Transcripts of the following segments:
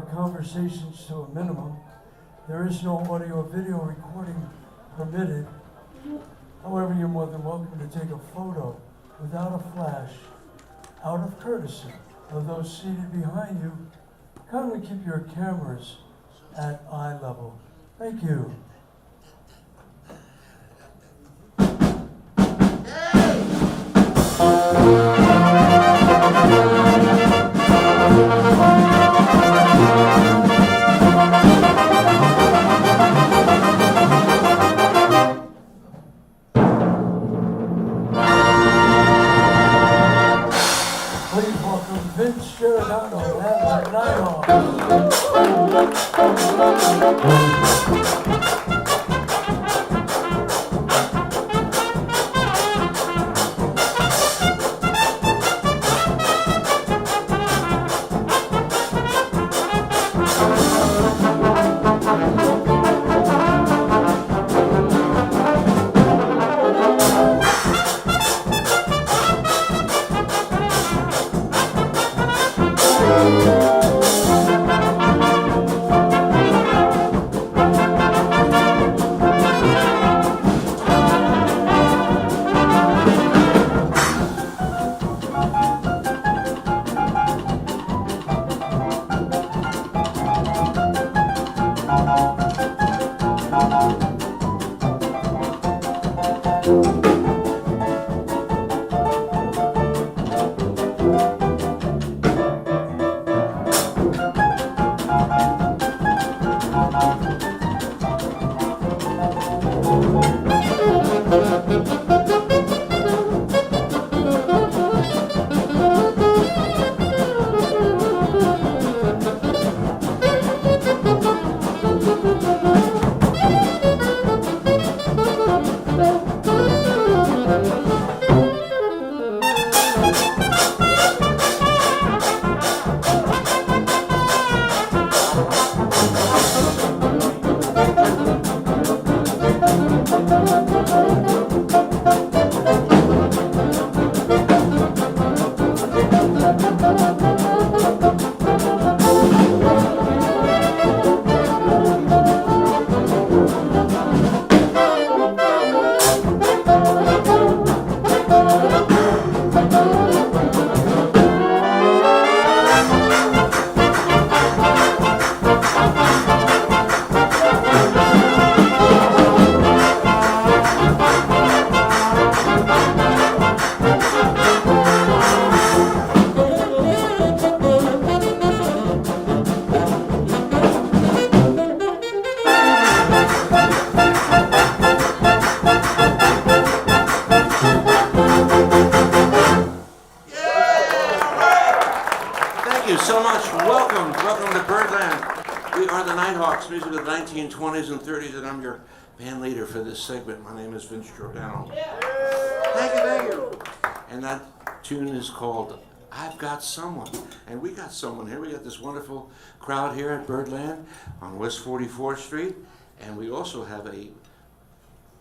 Conversations to a minimum. There is no audio or video recording permitted. However, you're more than welcome to take a photo without a flash, out of courtesy of those seated behind you. Kindly keep your cameras at eye level. Thank you. Please welcome Giordano The Nighthawks. Welcome to Birdland. We are the Nighthawks, music of the 1920s and 30s, and I'm your band leader for this segment. My name is Vince Giordano. Thank you. And that tune is called I've Got Someone. And we got someone here. We got this wonderful crowd here at Birdland on West 44th Street. And we also have a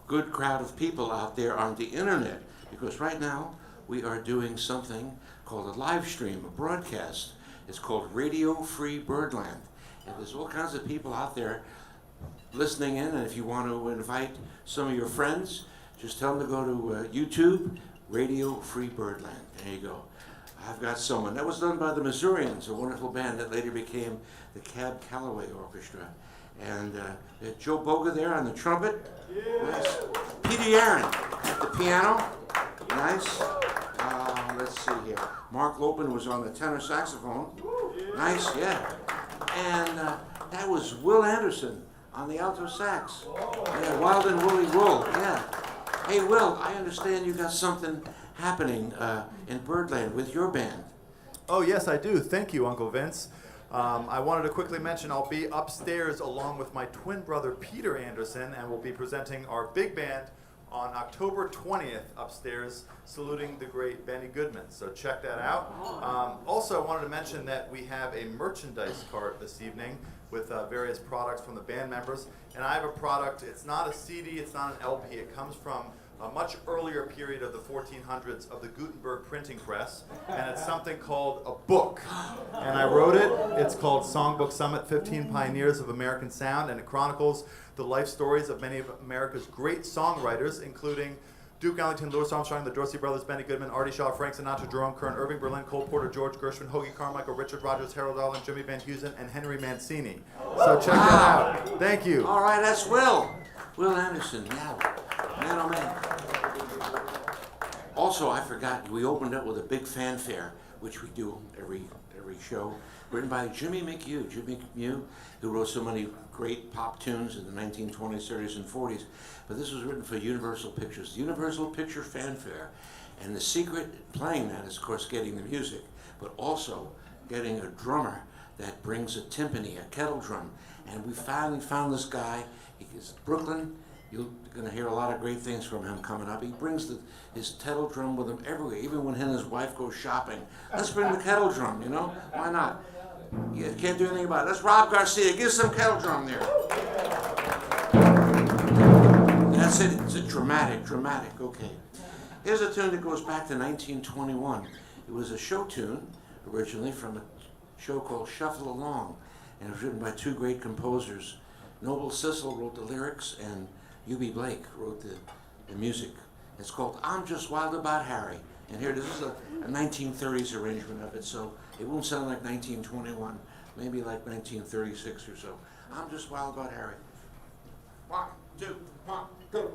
good crowd of people out there on the internet, because right now we are doing something called a live stream, a broadcast. It's called Radio Free Birdland. And there's all kinds of people out there listening in, and if you want to invite some of your friends, just tell them to go to YouTube, Radio Free Birdland. There you go. I've Got Someone. That was done by the Missourians, a wonderful band that later became the Cab Calloway Orchestra. And Joe Boga there on the trumpet. Nice. Peter Aaron at the piano. Nice. Let's see here. Mark Lopin was on the tenor saxophone. Nice, yeah. And that was Will Anderson on the alto sax. Yeah, Wild and Woolly Wool, yeah. Hey, Will, I understand you got something happening in Birdland with your band. Oh, yes, I do. Thank you, Uncle Vince. I wanted to quickly mention I'll be upstairs along with my twin brother, Peter Anderson, and we'll be presenting our big band on October 20th upstairs, saluting the great Benny Goodman. So check that out. Also, I wanted to mention that we have a merchandise cart this evening with various products from the band members. And I have a product, it's not a CD, it's not an LP, it comes from a much earlier period of the 1400s of the Gutenberg printing press, and it's something called a book. And I wrote it. It's called Songbook Summit, 15 Pioneers of American Sound, and it chronicles the life stories of many of America's great songwriters, including Duke Ellington, Louis Armstrong, the Dorsey Brothers, Benny Goodman, Artie Shaw, Frank Sinatra, Jerome Kern, Irving Berlin, Cole Porter, George Gershwin, Hoagie Carmichael, Richard Rodgers, Harold Arlen, Jimmy Van Heusen, and Henry Mancini. So check that out. Thank you. All right, that's Will. Will Anderson, yeah. Man, oh man. Also, I forgot, we opened up with a big fanfare, which we do every show, written by Jimmy McHugh, who wrote so many great pop tunes in the 1920s, 30s, and 40s. But this was written for Universal Pictures, the Universal Picture Fanfare. And the secret playing that is, of course, getting the music, but also getting a drummer that brings a timpani, a kettle drum. And we finally found this guy. He's Brooklyn. You're going to hear a lot of great things from him coming up. He brings his kettle drum with him everywhere, even when he and his wife go shopping. Let's bring the kettle drum, you know? Why not? You can't do anything about it. That's Rob Garcia. Give some kettle drum there. That's it. It's a dramatic, okay. Here's a tune that goes back to 1921. It was a show tune, originally, from a show called Shuffle Along. And it was written by two great composers. Noble Sissel wrote the lyrics, and U.B. Blake wrote the music. It's called I'm Just Wild About Harry. And here, this is a 1930s arrangement of it, so it won't sound like 1921, maybe like 1936 or so. I'm Just Wild About Harry. 1, 2, 1, go.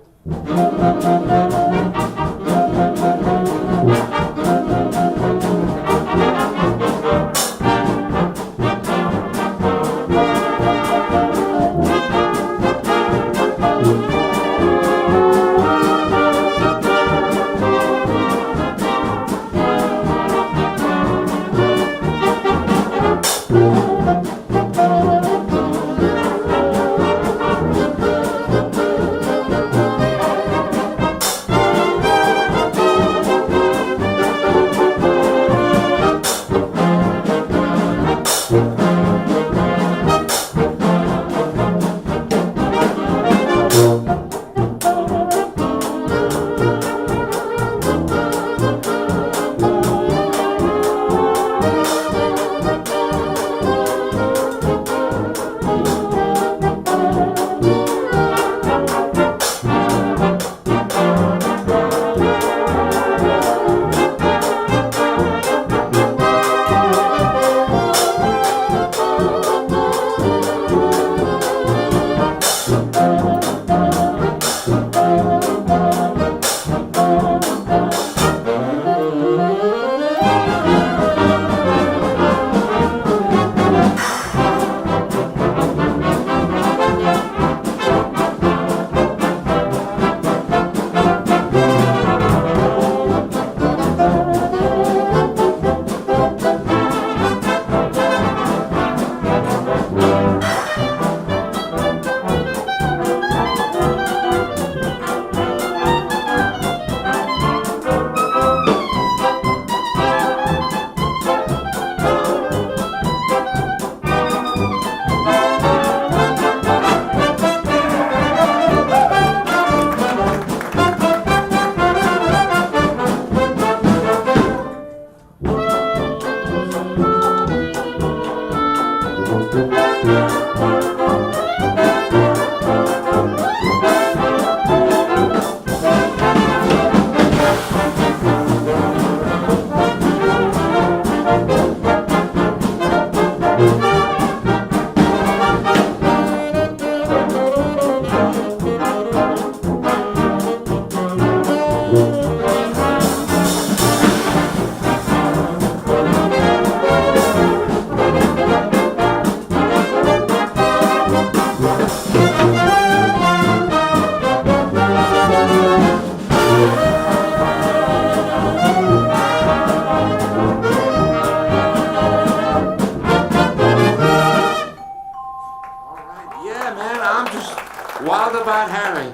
Wild About Harry.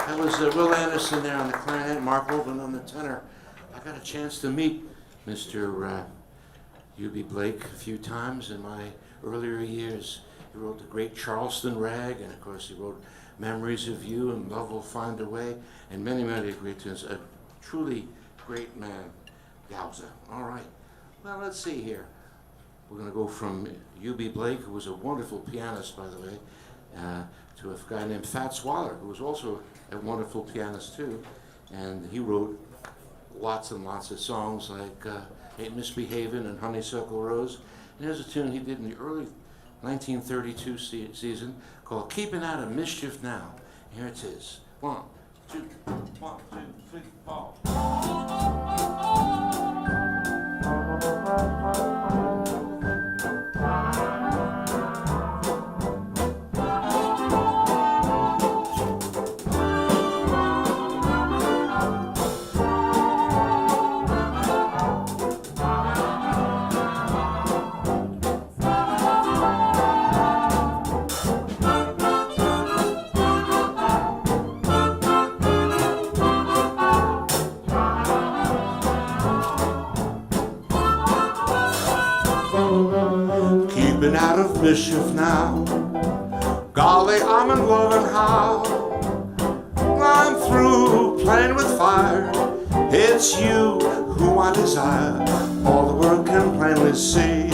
That was Will Anderson there on the clarinet, Mark Oldman on the tenor. I got a chance to meet Mr. U.B. Blake a few times in my earlier years, He wrote the great Charleston Rag, and of course he wrote Memories of You and Love Will Find a Way, and many, many great tunes. A truly great man, Yowza. All right. Well, let's see here. We're going to go from U.B. Blake, who was a wonderful pianist, by the way, to a guy named Fats Waller, who was also a wonderful pianist, too. And he wrote lots and lots of songs like Ain't Misbehavin' and Honeysuckle Rose. And here's a tune he did in the early 1932 season called Keeping Out of Mischief Now. Here it is. 1, 2, 1, 2, 3, 4. Keeping out of mischief now. Golly, I'm in love and how I'm through playing with fire. It's you whom I desire. All the world can plainly see.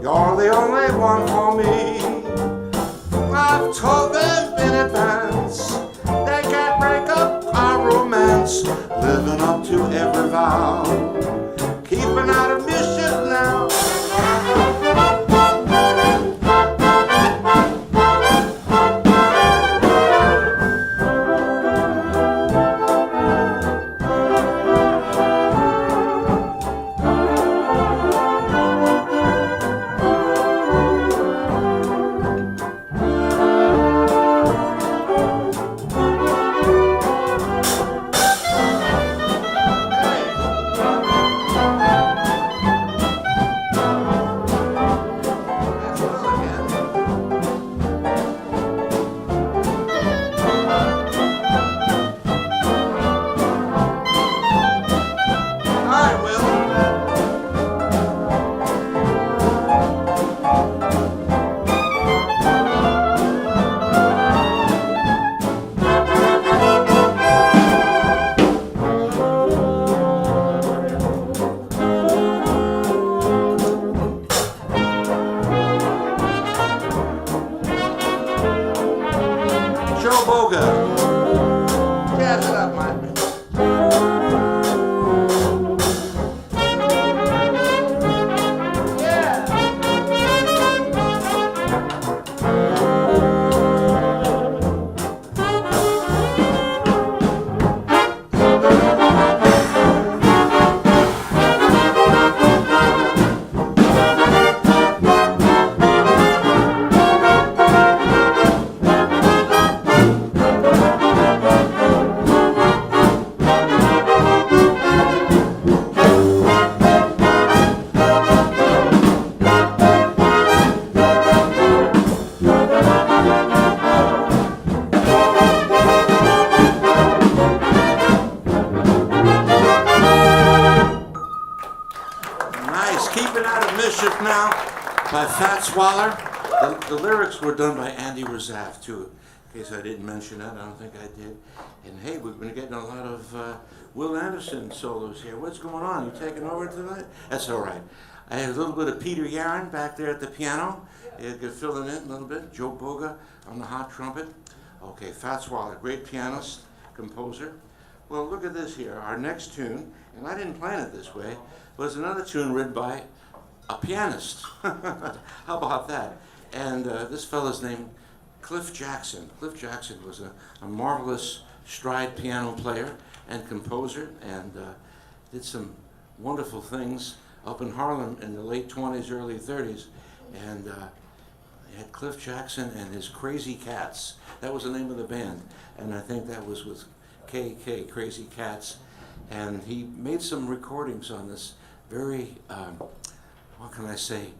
You're the only one for me. I've told them in advance they can't break up our romance. Living up to every vow. Keeping out of mischief now. Jazz it up, man. Keeping Out of Mischief Now by Fats Waller. The lyrics were done by Andy Razaf, too. In case I didn't mention that, I don't think I did. And hey, we've been getting a lot of Will Anderson solos here. What's going on? You taking over tonight? That's all right. I had a little bit of Peter Yaron back there at the piano. Filling in a little bit. Joe Boga on the hot trumpet. Okay, Fats Waller, great pianist, composer. Well, look at this here. Our next tune, and I didn't plan it this way, was another tune written by a pianist. How about that? And this fellow's named Cliff Jackson. Cliff Jackson was a marvelous stride piano player and composer, and did some wonderful things up in Harlem in the late 20s, early 30s. And they had Cliff Jackson and his Crazy Cats. That was the name of the band. And I think that was with KK, Crazy Cats. And he made some recordings on this very, what can I say,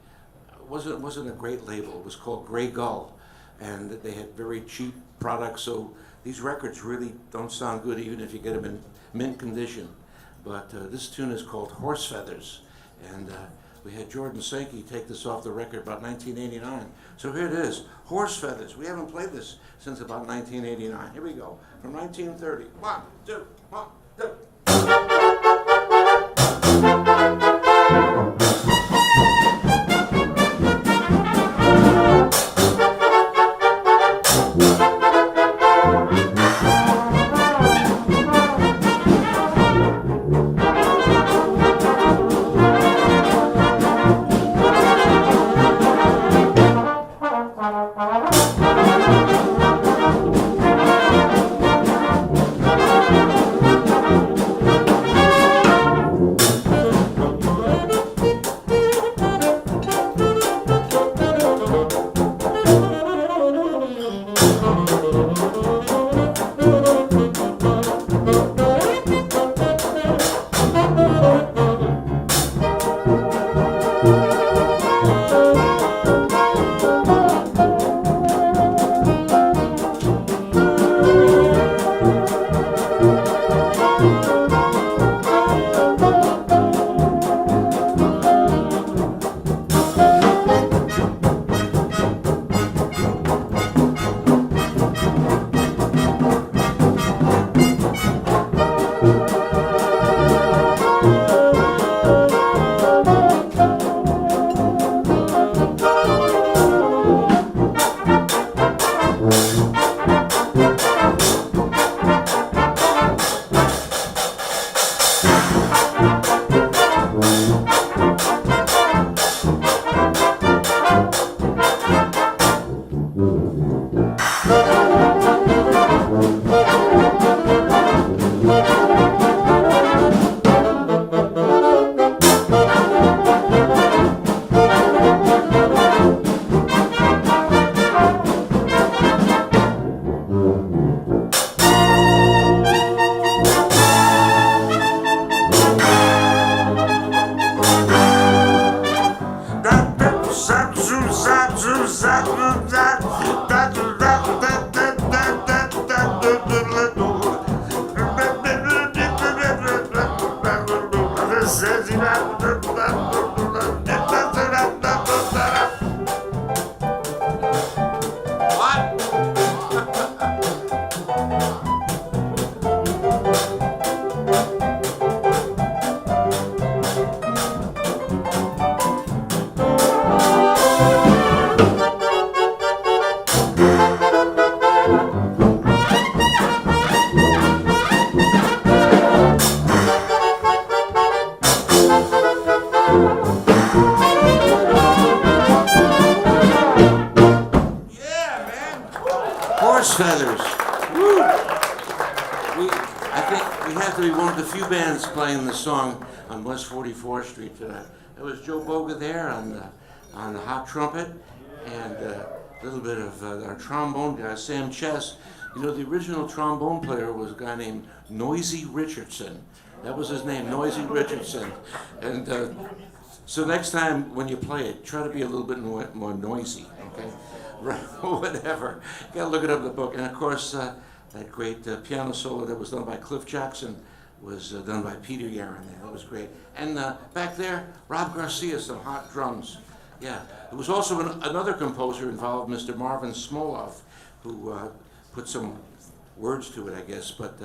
wasn't a great label. It was called Grey Gull. And they had very cheap products, so these records really don't sound good even if you get them in mint condition. But this tune is called Horse Feathers. And We had Jordan Sankey take this off the record about 1989. So here it is, Horse Feathers. We haven't played this since about 1989. Here we go, from 1930. 1, 2, 1, 2. Horse Feathers. Woo. I think we have to be one of the few bands playing this song on West 44th Street tonight. There was Joe Boga there on the hot trumpet, and a little bit of our trombone guy, Sam Chess. You know, the original trombone player was a guy named Noisy Richardson. That was his name, Noisy Richardson. And so next time when you play it, try to be a little bit more noisy, okay? Right, whatever. You gotta look it up in the book. And of course, that great piano solo that was done by Cliff Jackson was done by Peter Yaron there. That was great. And back there, Rob Garcia, some hot drums. Yeah. There was also another composer involved, Mr. Marvin Smoloff, who put some words to it, I guess, but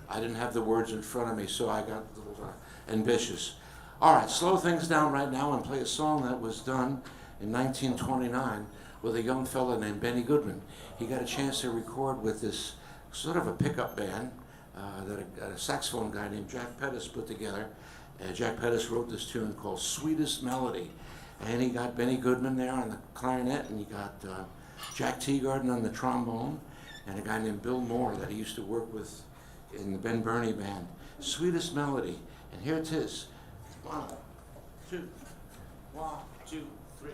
I didn't have the words in front of me, so I got a little ambitious. All right, slow things down right now and play a song that was done in 1929 with a young fella named Benny Goodman. He got a chance to record with this sort of a pickup band that a saxophone guy named Jack Pettis put together. Jack Pettis wrote this tune called Sweetest Melody. And he got Benny Goodman there on the clarinet, and he got Jack Teagarden on the trombone, and a guy named Bill Moore that he used to work with in the Ben Burney band. Sweetest Melody. And here it is. 1, 2, 1, 2, 3.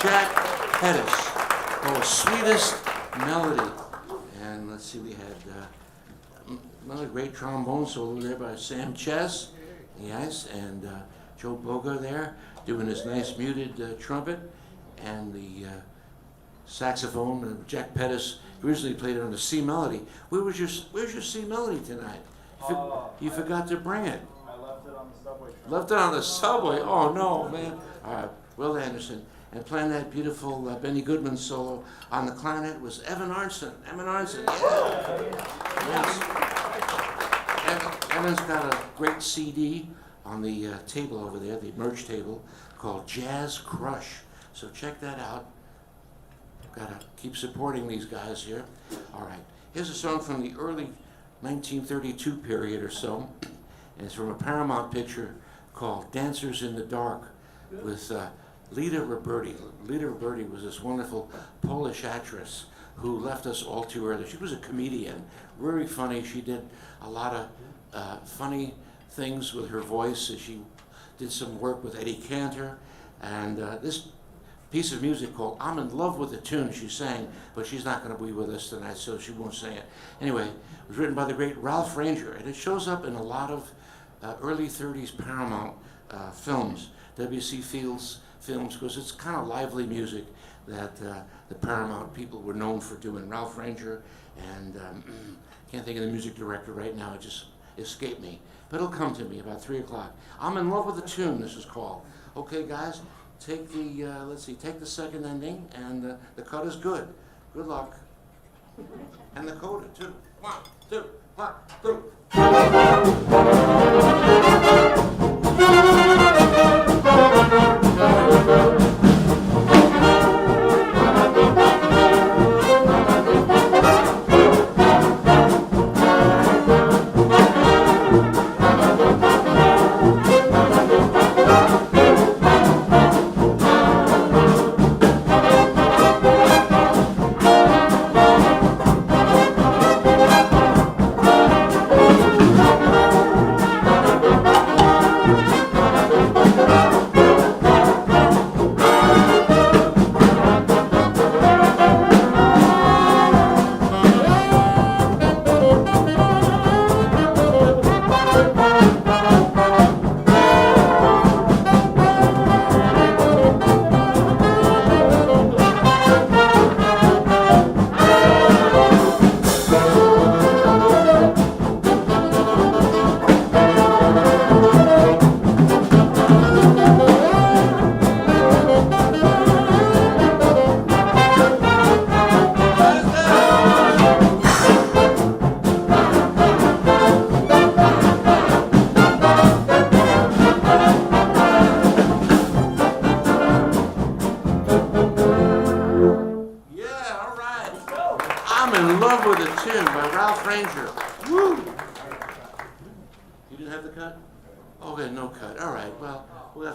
Jack Pettis called Sweetest Melody. And let's see, we had another great trombone solo there by Sam Chess, yes, and Joe Boga there doing his nice muted trumpet, and the saxophone. Jack Pettis originally played it on the C melody. Where's your C melody tonight? You forgot to bring it. I left it on the subway. Left it on the subway. Oh no, man! All right, Will Anderson, and playing that beautiful Benny Goodman solo on the clarinet was Evan Arnson. Evan Arnson, yeah. Yes. Evan's got a great CD on the table over there, the merch table, called Jazz Crush. So check that out. Gotta keep supporting these guys here. All right, here's a song from the early 1932 period or so, and it's from a Paramount picture called Dancers in the Dark with Lita Roberti. Lita Roberti was this wonderful Polish actress who left us all too early. She was a comedian, very funny. She did a lot of funny things with her voice. She did some work with Eddie Cantor, and this piece of music called I'm in Love with the Tune she sang, but she's not going to be with us tonight, so she won't sing it. Anyway, it was written by the great Ralph Ranger, and it shows up in a lot of early 30s Paramount films, W.C. Fields films, because it's kind of lively music that the Paramount people were known for doing. Ralph Ranger, and can't think of the music director right now, it just escaped me. But it'll come to me about 3 o'clock. I'm in Love with the Tune, this is called. Okay, guys? Take the, take the second ending, and the cut is good. Good luck. And the coda, too. 1, 2, 1, 2.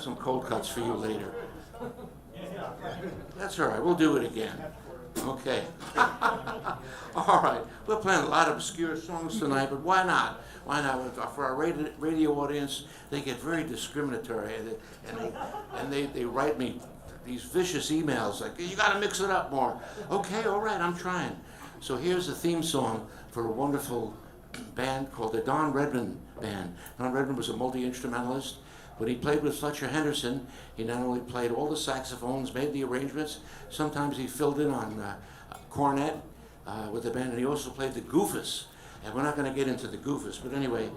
Some cold cuts for you later. That's all right, we'll do it again. Okay. All right, we're playing a lot of obscure songs tonight, but why not? Why not? For our radio audience, they get very discriminatory, and they write me these vicious emails like, you gotta mix it up more. Okay, all right, I'm trying. So here's the theme song for a wonderful band called the Don Redman Band. Don Redman was a multi-instrumentalist. When he played with Fletcher Henderson, he not only played all the saxophones, made the arrangements, sometimes he filled in on cornet with the band, and he also played the goofus. And we're not going to get into the goofus, but anyway,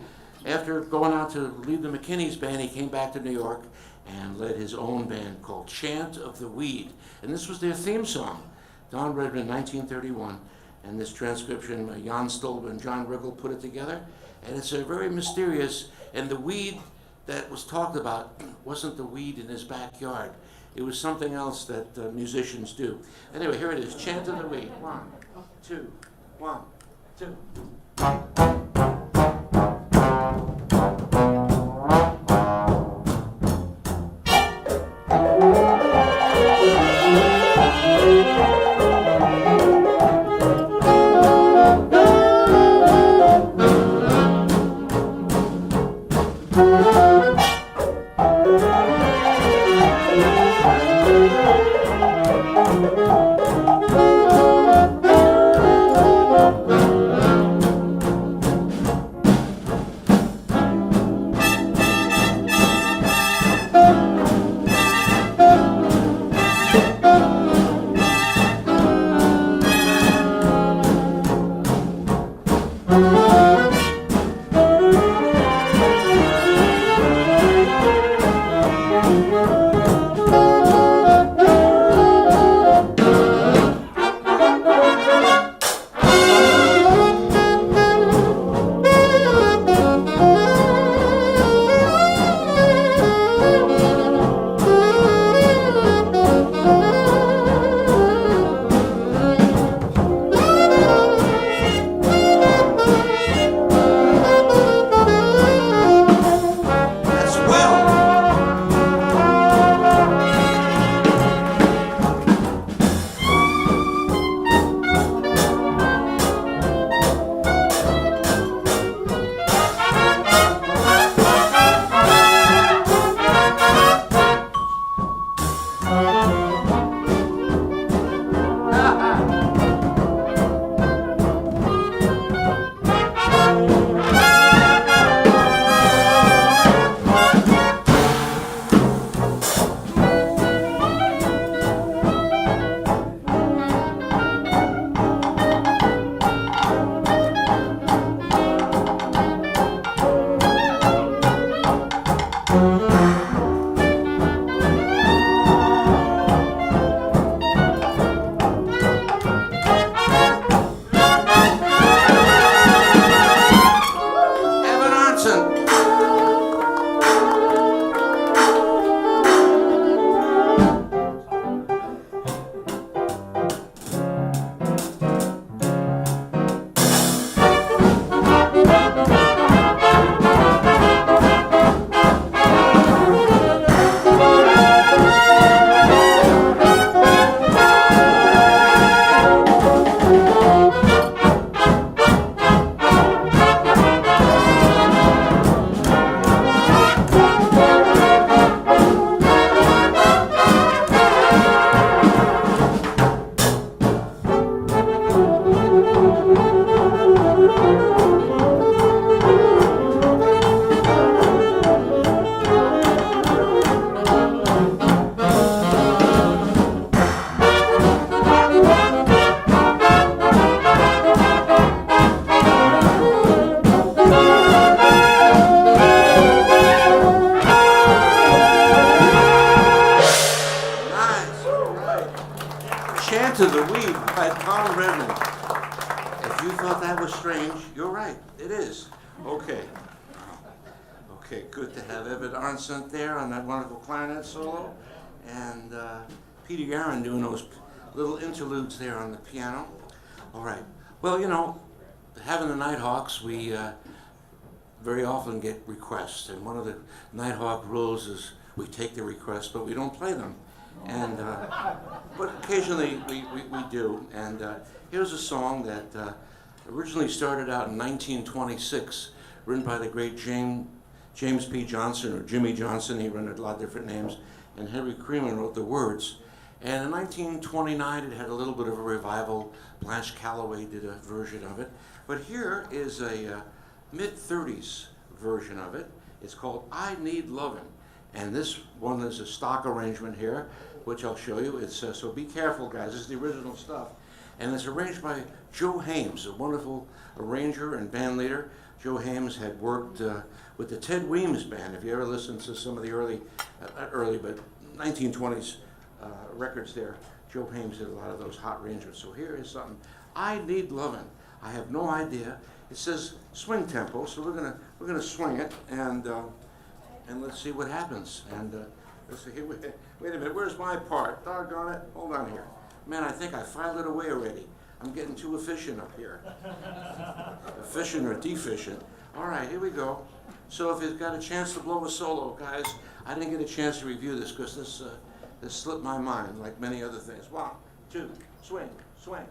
after going out to lead the McKinney's band, he came back to New York and led his own band called Chant of the Weed. And this was their theme song, Don Redman, 1931. And this transcription, Jan Stolber and John Riggle put it together. And it's a very mysterious, and the weed that was talked about wasn't the weed in his backyard. It was something else that musicians do. Anyway, here it is, Chant of the Weed. 1, 2, 1, 2. you thought that was strange, you're right, it is. Okay. Okay, good to have Evan Arndt there on that wonderful clarinet solo, and Peter Yaron doing those little interludes there on the piano. All right. Well, you know, having the Nighthawks, we very often get requests, and one of the Nighthawk rules is we take the requests, but we don't play them. And but occasionally we do. And here's a song that originally started out in 1926, written by the great James P. Johnson, or Jimmy Johnson. He ran a lot of different names, and Henry Creeman wrote the words. And in 1929, it had a little bit of a revival. Blanche Calloway did a version of it. But here is a mid-30s version of it. It's called I Need Lovin'. And this one is a stock arrangement here, which I'll show you. It's so be careful, guys. This is the original stuff. And it's arranged by Joe Hames, a wonderful arranger and band leader. Joe Hames had worked with the Ted Weems Band. If you ever listened to some of the early, not early, but 1920s records there, Joe Hames did a lot of those hot arrangements. So here is something. I Need Lovin'. I have no idea. It says swing tempo, so we're gonna swing it, and let's see what happens. And let's see here. Wait a minute. Where's my part? Doggone it! Hold on here. Man, I think I filed it away already. I'm getting too efficient up here. Efficient or deficient. All right, here we go. So if you've got a chance to blow a solo, guys, I didn't get a chance to review this because this slipped my mind, like many other things. 1, 2, swing, swing.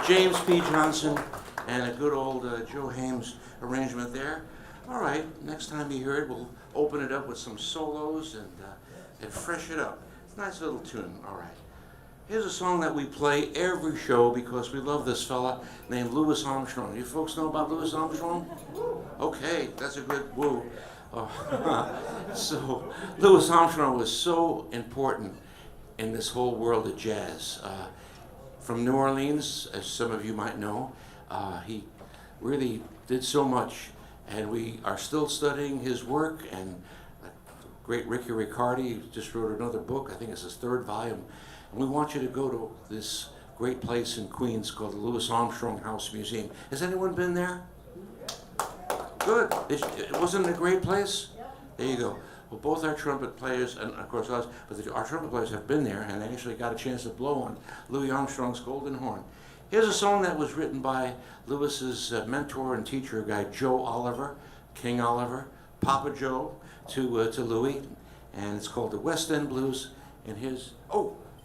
James P. Johnson and a good old Joe Hames arrangement there. All right, next time you hear it, we'll open it up with some solos and fresh it up. It's a nice little tune, all right. Here's a song that we play every show because we love this fella named Louis Armstrong. You folks know about Louis Armstrong? Okay, that's a good woo. So Louis Armstrong was so important in this whole world of jazz. From New Orleans, as some of you might know, he really did so much, and we are still studying his work. And great Ricky Riccardi just wrote another book. I think it's his 3rd volume. And we want you to go to this great place in Queens called the Louis Armstrong House Museum. Has anyone been there? Good. Wasn't it a great place? There you go. Well, both our trumpet players, and of course us, but our trumpet players have been there and actually got a chance to blow on Louis Armstrong's golden horn. Here's a song that was written by Louis's mentor and teacher, a guy Joe Oliver, King Oliver, Papa Joe, to Louis, and it's called the West End Blues.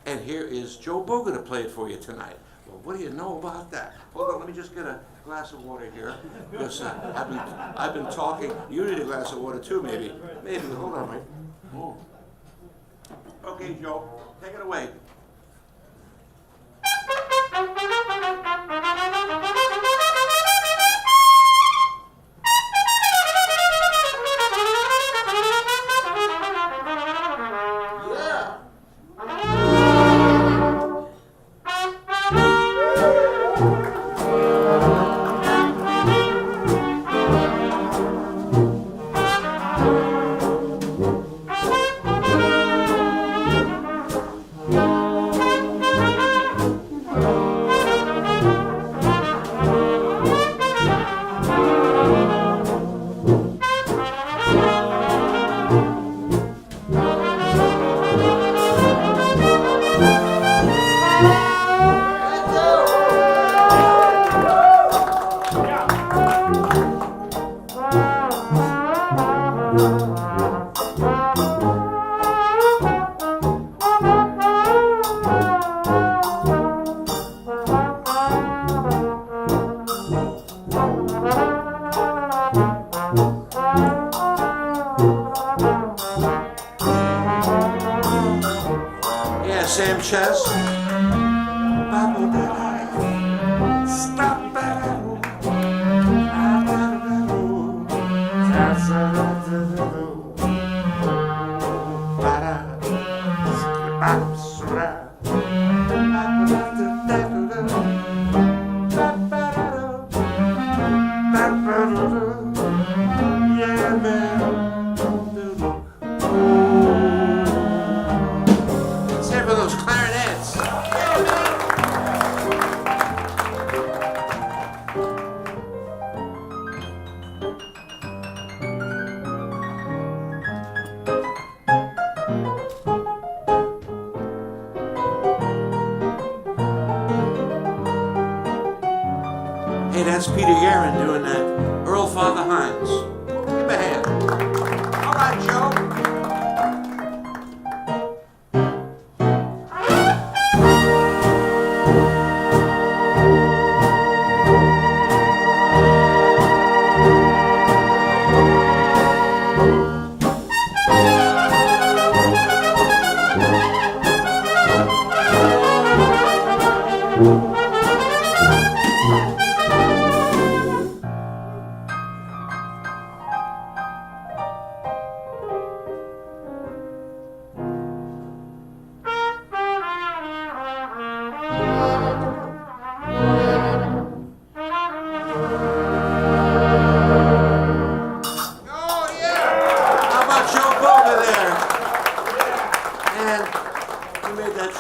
And here is Joe Boga to play it for you tonight. Well, what do you know about that? Hold on, let me just get a glass of water here, because I've been talking. You need a glass of water too, maybe. Maybe. Hold on, Mike. Oh. Okay, Joe, take it away. Sam Chess. Yeah, man. Except for those clarinets. Hey, that's Peter Yaron doing that. Earl Father Hines. Give him a hand. All right, Joe.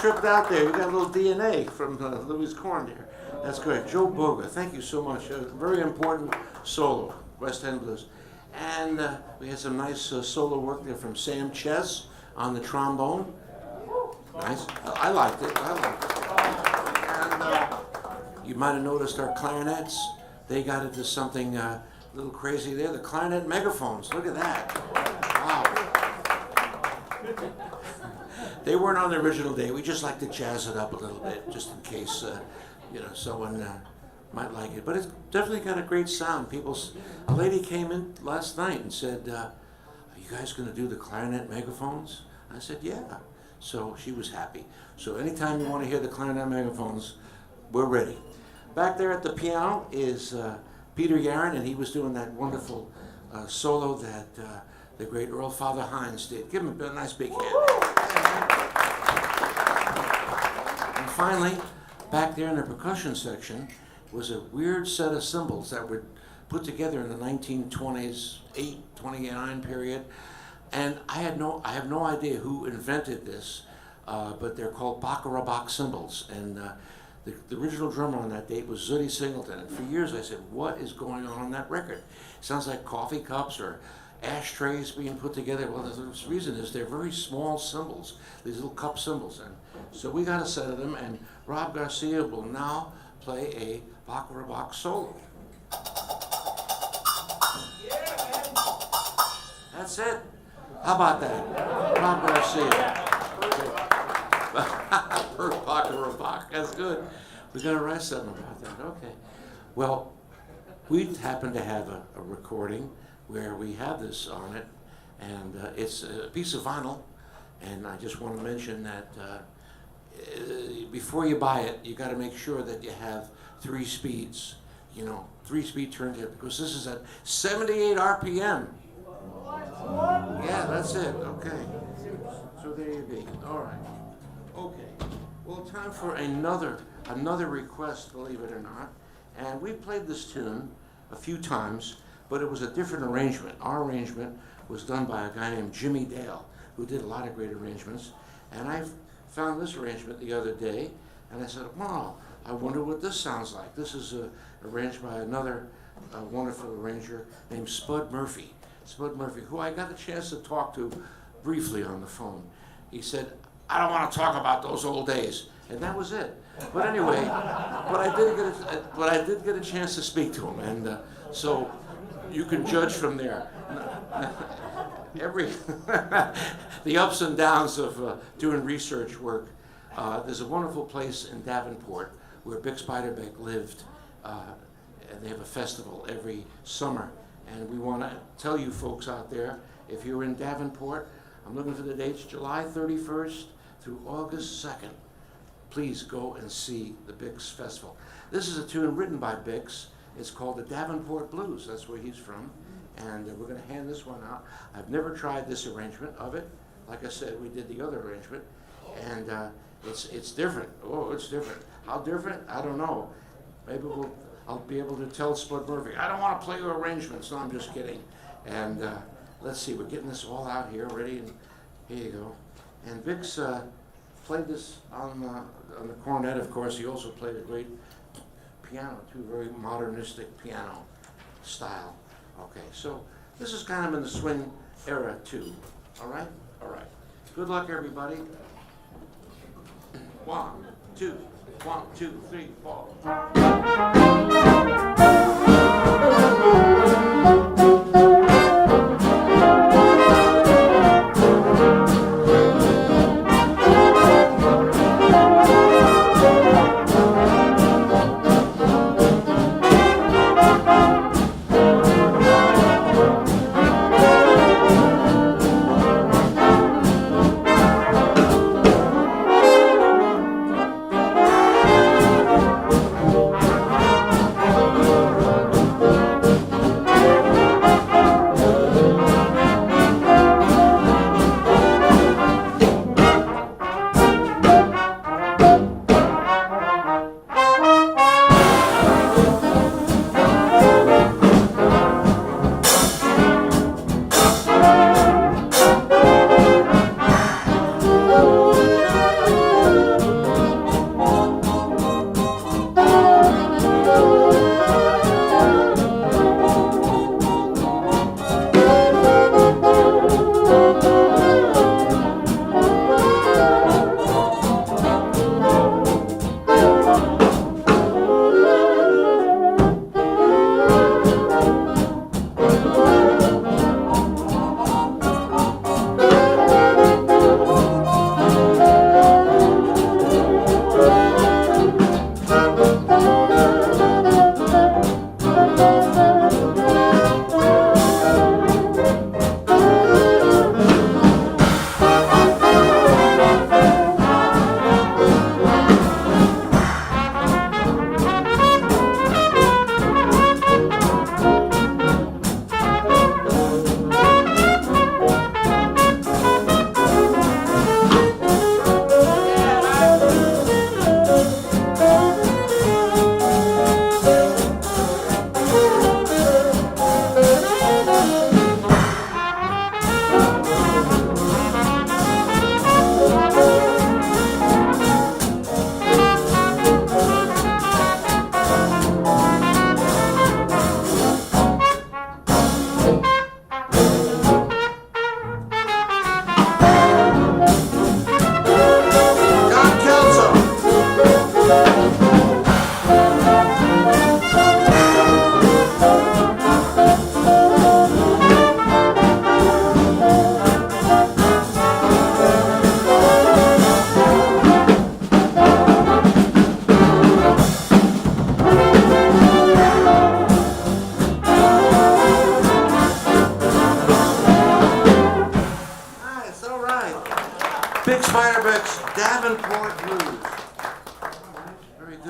Tripped out there. You got a little DNA from Louis Corn there. That's great. Joe Boga, thank you so much. Very important solo, West End Blues. And we had some nice solo work there from Sam Chess on the trombone. Nice. I liked it. And you might have noticed our clarinets. They got into something a little crazy there. The clarinet megaphones. Look at that. Wow. They weren't on the original day. We just like to jazz it up a little bit, just in case, someone might like it. But it's definitely got a great sound. A lady came in last night and said, "Are you guys going to do the clarinet megaphones?" I said, "Yeah." So she was happy. So anytime you want to hear the clarinet megaphones, we're ready. Back there at the piano is Peter Yaron, and he was doing that wonderful solo that the great Earl Father Hines did. Give him a nice big hand. And finally, back there in the percussion section was a weird set of cymbals that were put together in the 1920s, 29 period. And I have no idea who invented this, but they're called Baccarat cymbals. And the original drummer on that date was Zutty Singleton. And for years I said, what is going on that record? It sounds like coffee cups or ashtrays being put together. Well, the reason is they're very small cymbals, these little cup cymbals. And so we got a set of them, and Rob Garcia will now play a Baccarat solo. That's it. How about that? Rob Garcia. First Baccarat. That's good. We're going to write something about that. Okay. Well, we happen to have a recording where we have this on it, and it's a piece of vinyl. And I just want to mention that before you buy it, you got to make sure that you have 3 speeds. 3-speed turntable, because this is at 78 RPM. Yeah, that's it. Okay. So there you be. All right. Okay. Well, time for another request, believe it or not. And we played this tune a few times, but it was a different arrangement. Our arrangement was done by a guy named Jimmy Dale, who did a lot of great arrangements. And I found this arrangement the other day, and I said, wow, I wonder what this sounds like. This is arranged by another wonderful arranger named Spud Murphy. Spud Murphy, who I got a chance to talk to briefly on the phone. He said, I don't want to talk about those old days. And that was it. But anyway, but I did get a chance to speak to him. And so you can judge from there. The ups and downs of doing research work. There's a wonderful place in Davenport where Bix Beiderbecke lived. And they have a festival every summer. And we want to tell you folks out there, if you're in Davenport, I'm looking for the dates, July 31st through August 2nd. Please go and see the Bix Festival. This is a tune written by Bix. It's called the Davenport Blues. That's where he's from. And we're going to hand this one out. I've never tried this arrangement of it. Like I said, we did the other arrangement. And it's different. Oh, it's different. How different? I don't know. Maybe I'll be able to tell Spud Murphy, I don't want to play your arrangements. No, I'm just kidding. And let's see, we're getting this all out here, ready, and here you go. And Bix played this on the cornet, of course. He also played a great piano, too, very modernistic piano style. Okay, so this is kind of in the swing era, too. All right? All right. Good luck, everybody. 1, 2, 1, 2, 3, 4.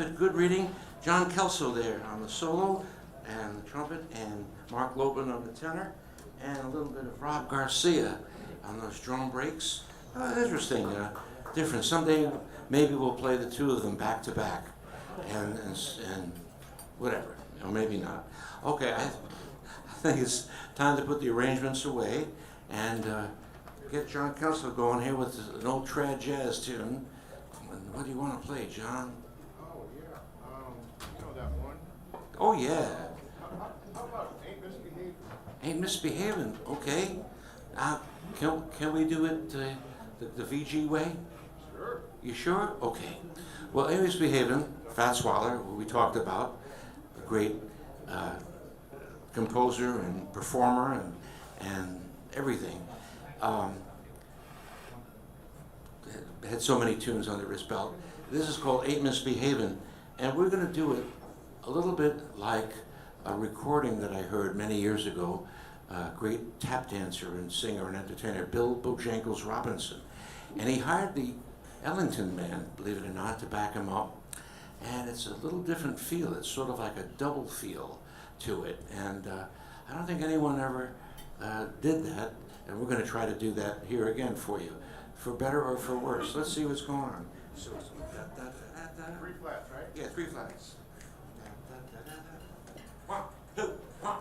it, good reading. John Kelso there on the solo and the trumpet, and Mark Lobin on the tenor, and a little bit of Rob Garcia on those drum breaks. Interesting, different. Someday maybe we'll play the two of them back to back, and whatever, or maybe not. Okay, I think it's time to put the arrangements away and get John Kelso going here with an old trad jazz tune. What do you want to play, John? Oh, yeah. You know that one? Oh, yeah. How about Ain't Misbehaving? Ain't Misbehaving. Okay. Can we do it the VG way? Sure. You sure? Okay. Well, Ain't Misbehaving, Fats Waller, who we talked about, a great composer and performer and everything. Had so many tunes under his belt. This is called Ain't Misbehavin', and we're going to do it a little bit like a recording that I heard many years ago. Great tap dancer and singer and entertainer, Bill Bojangles Robinson. And he hired the Ellington Band, believe it or not, to back him up. And it's a little different feel. It's sort of like a double feel to it. And I don't think anyone ever did that. And we're going to try to do that here again for you, for better or for worse. Let's see what's going on. So, 3 flats, right? yeah, 3 flats. 1, 2, 1.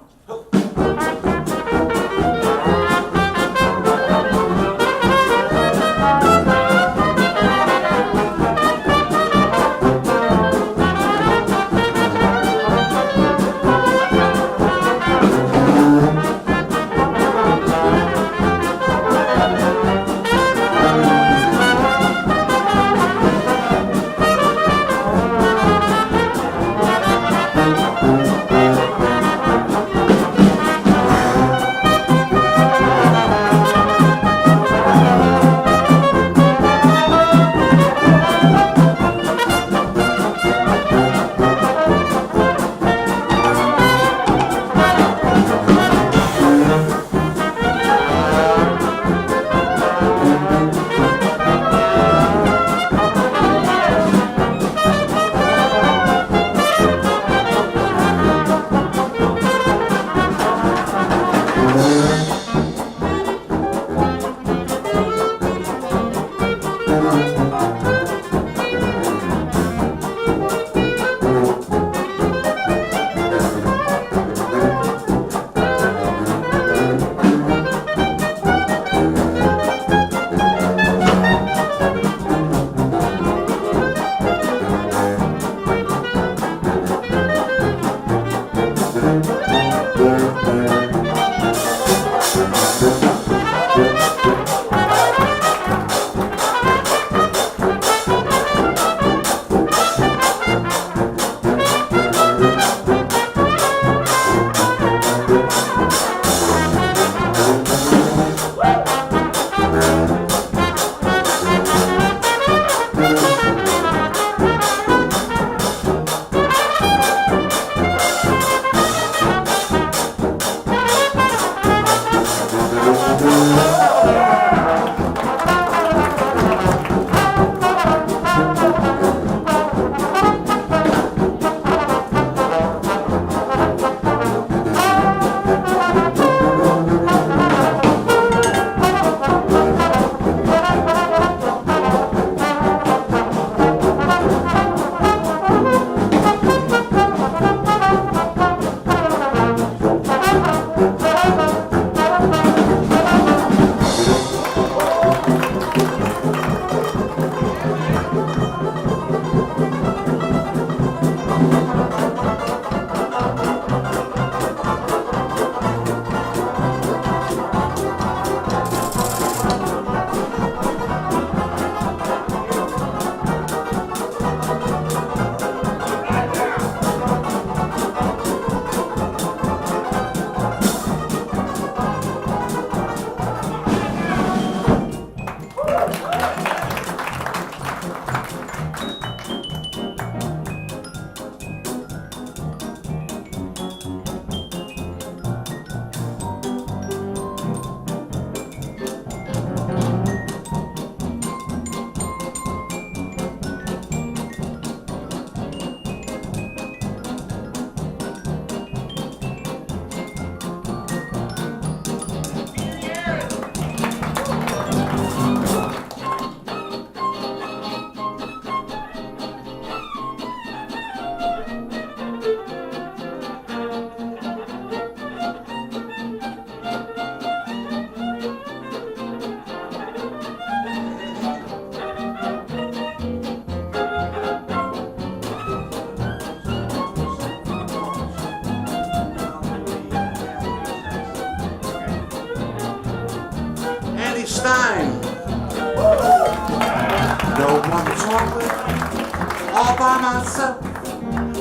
all by myself.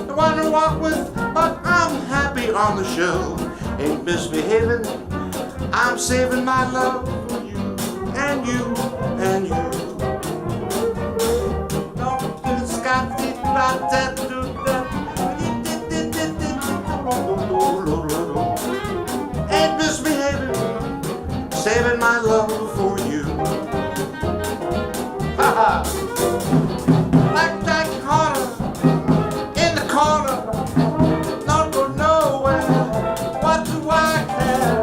The one to walk with, but I'm happy on the shelf. Ain't misbehaving, I'm saving my love for you and you and you. Ain't misbehaving, saving my love for you. Ha ha. Like Jack Carter in the corner, not go nowhere. What do I care?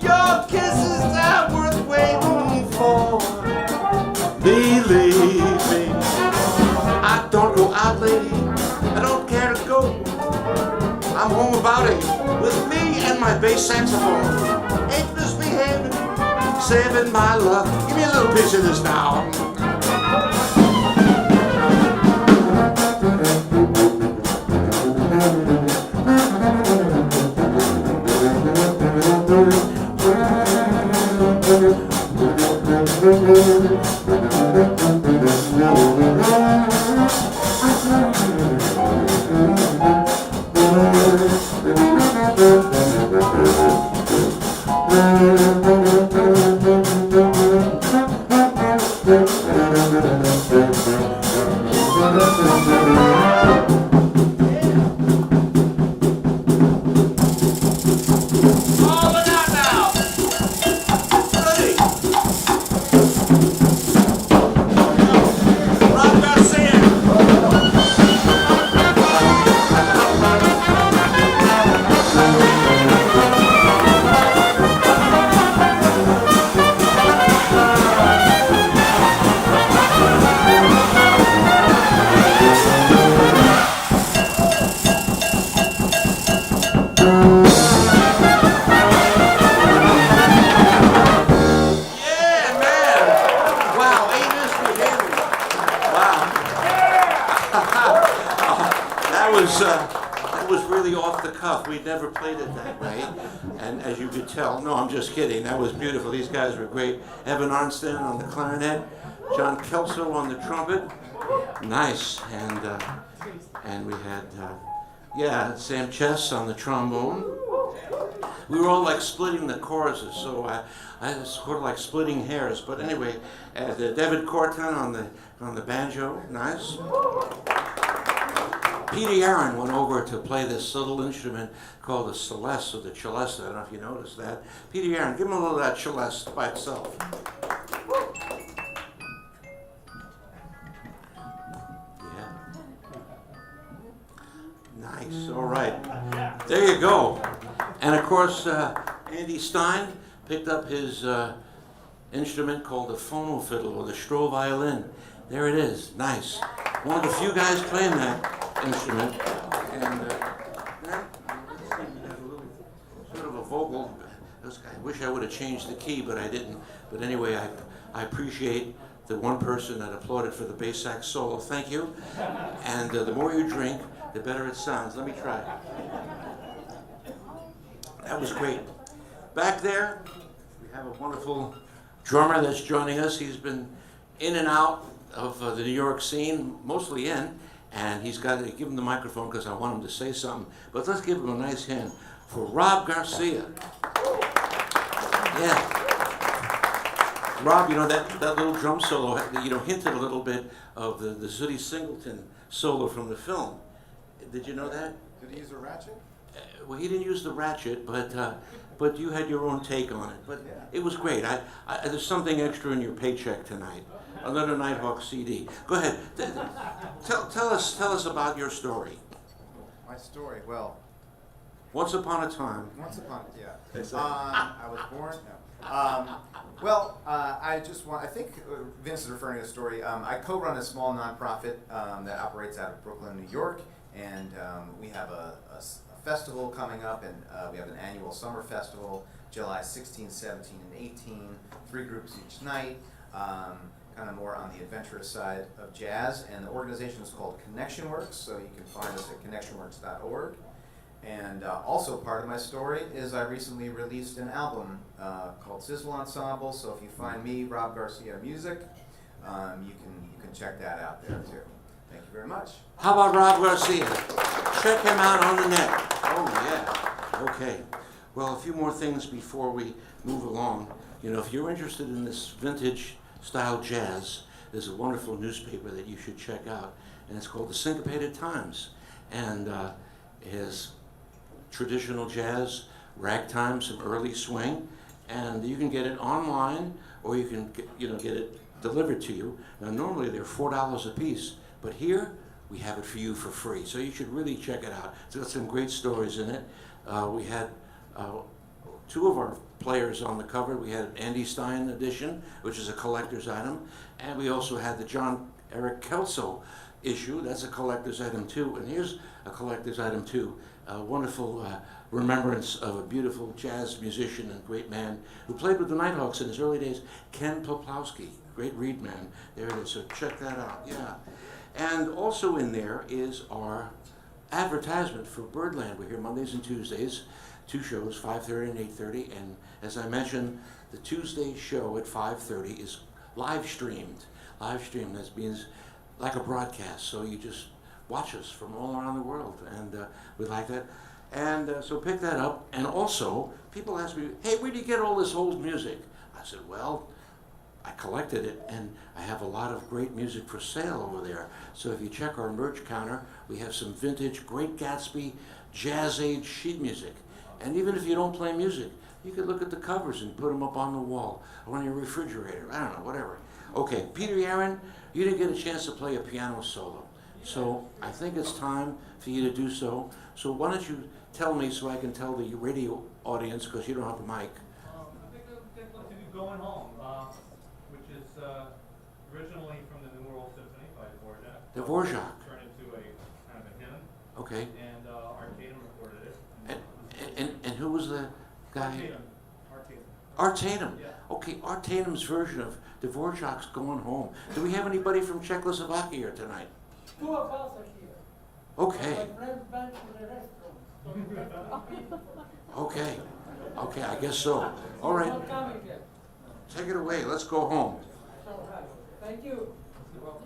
Your kisses are worth waiting for. Believe me, I don't go out, lady. I don't care to go. I'm home about it with me and my bass saxophone. Ain't misbehaving, saving my love. Give me a little piece of this now. That was really off the cuff. We'd never played it that way. And as you could tell, no, I'm just kidding. That was beautiful. These guys were great. Evan Arnstein on the clarinet, John Kelso on the trumpet. Nice. And we had, Sam Chess on the trombone. We were all like splitting the choruses, so I was sort of like splitting hairs. But anyway, David Corton on the banjo. Nice. Peter Aaron went over to play this little instrument called the celeste or the celeste. I don't know if you noticed that. Peter Aaron, give him a little of that celeste by itself. Yeah. Nice. All right. There you go. And of course, Andy Stein picked up his instrument called the phono fiddle or the Stroh violin. There it is. Nice. One of the few guys playing that instrument, and sort of a vocal. I wish I would have changed the key, but I didn't. But anyway, I appreciate the one person that applauded for the bass sax solo. Thank you. And the more you drink, the better it sounds. Let me try. That was great. Back there, we have a wonderful drummer that's joining us. He's been in and out of the New York scene, mostly in. And he's got to give him the microphone because I want him to say something. But let's give him a nice hand for Rob Garcia. Yeah. Rob, that little drum solo, hinted a little bit of the Zooty Singleton solo from the film. Did you know that? Did he use a ratchet? Well, he didn't use the ratchet, but you had your own take on it. But it was great. There's something extra in your paycheck tonight. Another Nighthawks CD. Go ahead. Tell us about your story. My story. Well, Once upon a time. I was born. No. I think Vince is referring to the story. I co-run a small nonprofit that operates out of Brooklyn, New York, and we have a festival coming up, and we have an annual summer festival, July 16, 17, and 18. 3 groups each night. Kind of more on the adventurous side of jazz, and the organization is called ConnectionWorks, so you can find us at connectionworks.org. And also part of my story is I recently released an album called Sizzle Ensemble, so if you find me, Rob Garcia Music, you can check that out there too. Thank you very much. How about Rob Garcia? Check him out on the net. Oh, yeah. Okay. Well, a few more things before we move along. You know, if you're interested in this vintage style jazz, there's a wonderful newspaper that you should check out, and it's called the Syncopated Times. And it has traditional jazz, ragtime, some early swing, and you can get it online, or you can get it delivered to you. Now, normally they're $4 a piece, but here we have it for you for free. So you should really check it out. It's got some great stories in it. We had two of our players on the cover. We had Andy Stein edition, which is a collector's item, and we also had the John Eric Kelso issue. That's a collector's item too. And here's a collector's item too. A wonderful remembrance of a beautiful jazz musician and great man who played with the Nighthawks in his early days, Ken Poplowski, great reed man. There it is, so check that out, yeah. And also in there is our advertisement for Birdland. We're here Mondays and Tuesdays, 2 shows, 5:30 and 8:30. And as I mentioned, the Tuesday show at 5:30 is live streamed. Live streamed, that means like a broadcast. So you just watch us from all around the world, and we like that. And so pick that up. And also, people ask me, hey, where do you get all this old music? I said, well, I collected it, and I have a lot of great music for sale over there. So if you check our merch counter, we have some vintage Great Gatsby jazz age sheet music. And even if you don't play music, you could look at the covers and put them up on the wall or on your refrigerator. I don't know, whatever. Okay, Peter Yaron, you didn't get a chance to play a piano solo. So I think it's time for you to do so. So why don't you tell me so I can tell the radio audience, because you don't have a mic. I think I'd like to do Going Home, which is originally from the New World Symphony by Dvorak. Turned into a kind of a hymn. Okay. And Arcadum recorded it. And who was the guy? Art Tatum. Yeah. Okay, Art Tatum's version of Dvorak's Going Home. Do we have anybody from Czechoslovakia tonight? 2 of us are here. Okay. My friend went to the restaurant. Okay. Okay, I guess so. All right. Not coming yet. Take it away. Let's go home. All right. Thank you. You're welcome.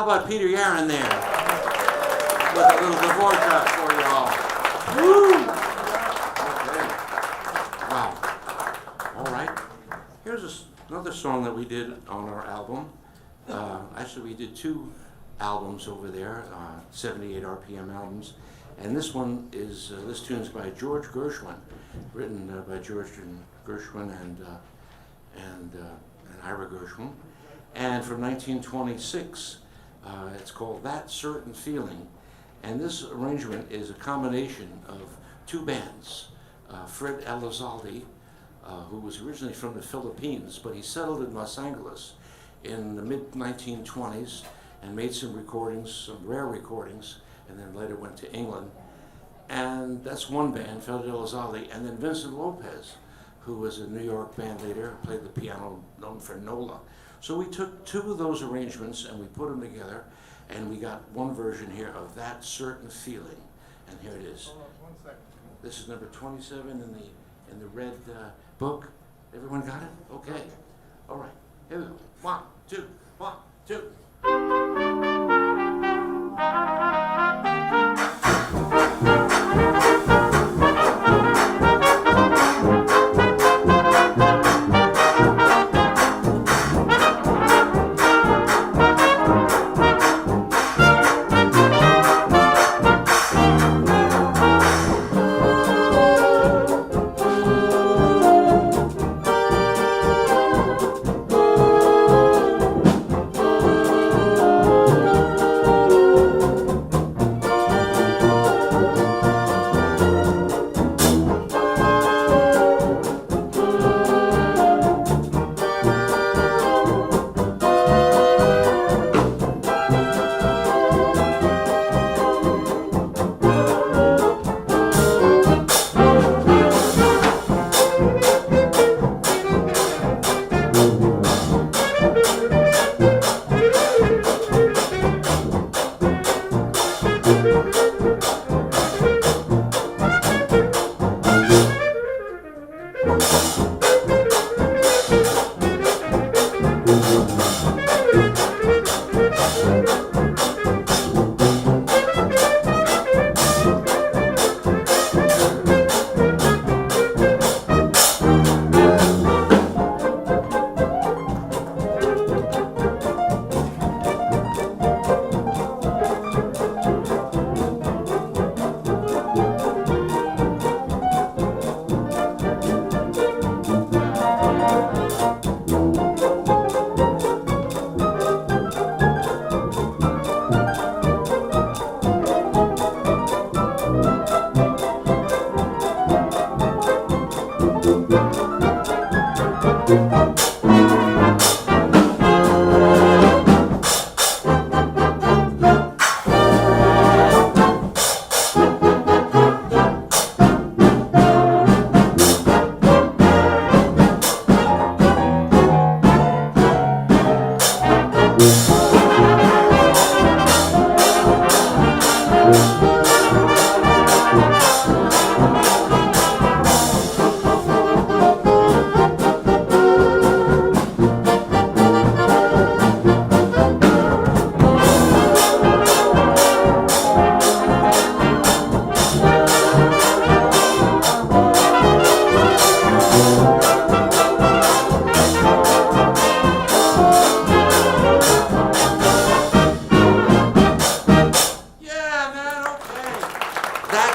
about Peter Yaron there? With a little Dvorak for you all. Woo! Okay. Wow. All right. Here's another song that we did on our album. Actually, we did 2 albums over there, 78 RPM albums. And this one is, this tune's by George Gershwin, written by George Gershwin and Ira Gershwin. And from 1926, it's called That Certain Feeling. And this arrangement is a combination of 2 bands. Fred Elizalde, who was originally from the Philippines, but he settled in Los Angeles in the mid-1920s and made some recordings, some rare recordings, and then later went to England. And that's one band, Fred Elizalde, and then Vincent Lopez, who was a New York band leader, played the piano, known for Nola. So we took 2 of those arrangements and we put them together, and we got one version here of That Certain Feeling. And here it is. Hold on 1 second. This is number 27 in the red book. Everyone got it? Okay. All right. Here we go. 1, 2, 1, 2.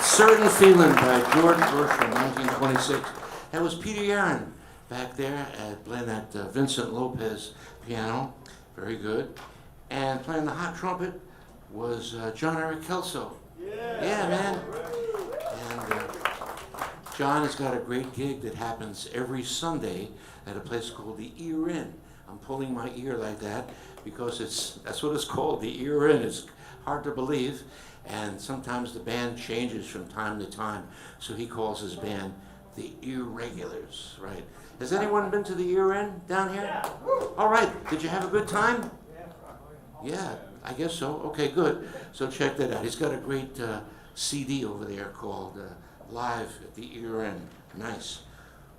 Certain Feeling by George Gershwin, 1926. That was Peter Yaron back there playing that Vincent Lopez piano. Very good. And playing the hot trumpet was John Eric Kelso. Yeah, man. And John has got a great gig that happens every Sunday at a place called the Ear Inn. I'm pulling my ear like that because that's what it's called, the Ear Inn. It's hard to believe. And sometimes the band changes from time to time, so he calls his band the Irregulars, right? Has anyone been to the Ear Inn down here? Yeah. All right, did you have a good time? Yeah, I guess so. Okay, good. So check that out. He's got a great CD over there called Live at the Ear Inn. Nice.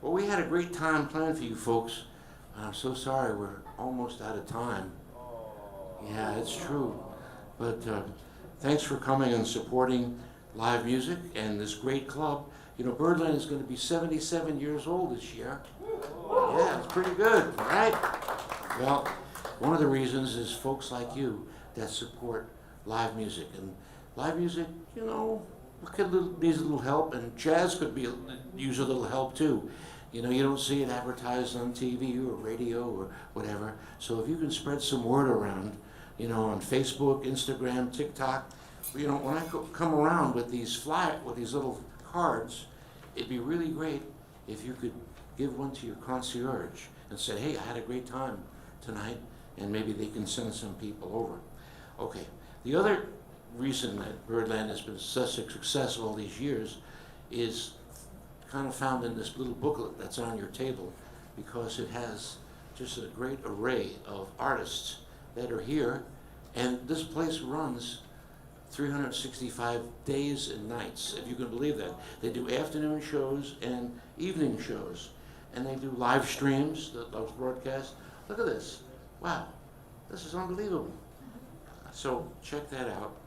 Well, we had a great time playing for you folks. I'm so sorry we're almost out of time. Yeah, it's true. But thanks for coming and supporting live music and this great club. You know, Birdland is going to be 77 years old this year. Yeah, it's pretty good, right? Well, one of the reasons is folks like you that support live music. And live music, you know, needs a little help, and jazz could use a little help too. You know, you don't see it advertised on TV or radio or whatever. So if you can spread some word around, you know, on Facebook, Instagram, TikTok, you know, when I come around with these little cards, it'd be really great if you could give one to your concierge and say, hey, I had a great time tonight, and maybe they can send some people over. Okay, the other reason that Birdland has been such a success all these years is kind of found in this little booklet that's on your table, because it has just a great array of artists that are here, and this place runs 365 days and nights, if you can believe that. They do afternoon shows and evening shows, and they do live streams, those broadcasts. Look at this. Wow, this is unbelievable. So check that out.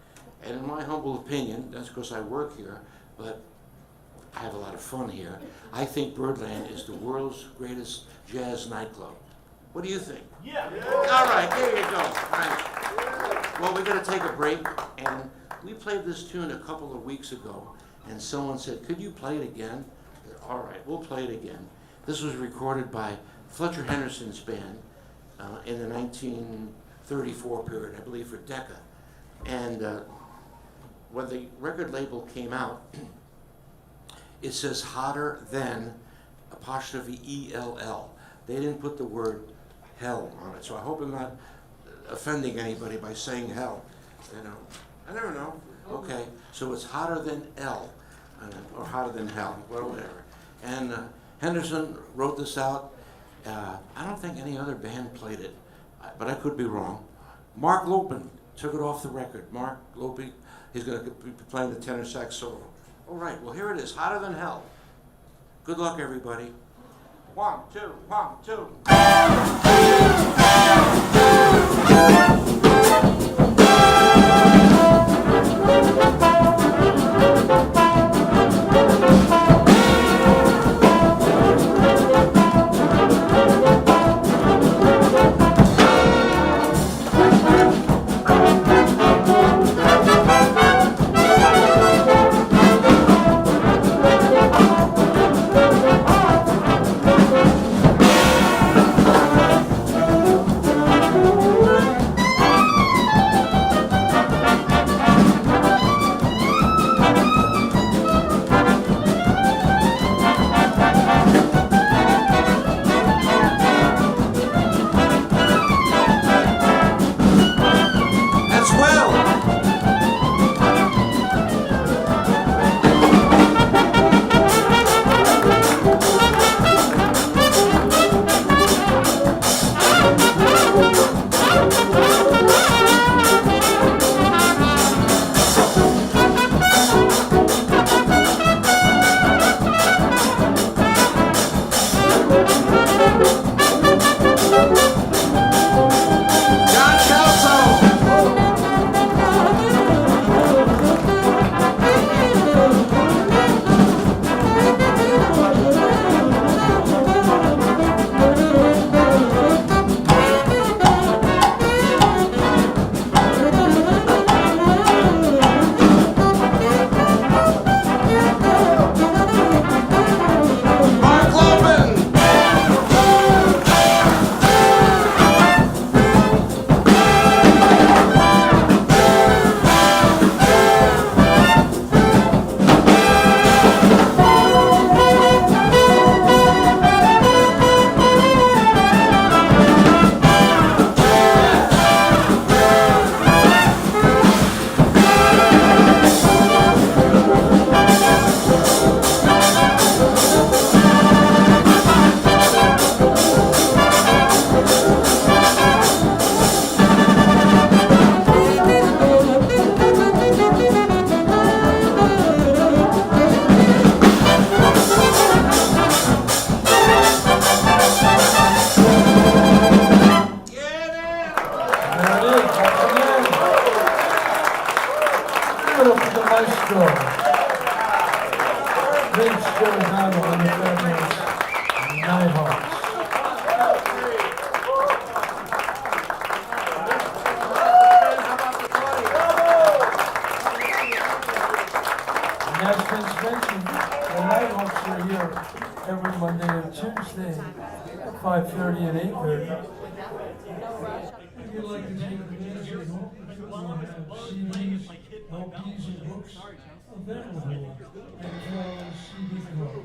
And in my humble opinion, that's because I work here, but I have a lot of fun here. I think Birdland is the world's greatest jazz nightclub. What do you think? Yeah. All right, there you go. All right. Well, we're going to take a break, and we played this tune a couple of weeks ago, and someone said, could you play it again? All right, we'll play it again. This was recorded by Fletcher Henderson's band in the 1934 period, I believe, for Decca. And when the record label came out, it says hotter than apostrophe E-L-L. They didn't put the word hell on it, so I hope I'm not offending anybody by saying hell. You know, I never know. Okay, so it's hotter than L, or hotter than hell, or whatever. And Henderson wrote this out. I don't think any other band played it, but I could be wrong. Mark Lopin took it off the record. Mark Lopin, he's going to be playing the tenor sax solo. All right, well, here it is, hotter than hell. Good luck, everybody. 1, 2, 1, 2. maestro, Vince Giordano and the fabulous Nighthawks. And as Vince mentioned, the Nighthawks are here every Monday and Tuesday at 5:30 and 8:30. If you'd like to take the music home, we have CDs, LPs, and books available at Carol's CD Club.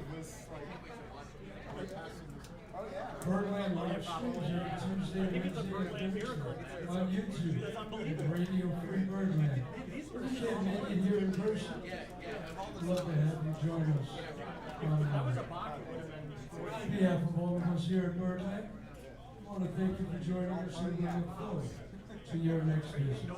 Birdland live streams every Tuesday, Wednesday, and Thursday on YouTube at Radio Free Birdland. If you can't make it here in person, we'd love to have you join us online. On behalf of all of us here at Birdland, I want to thank you for joining us and we look forward to your next visit.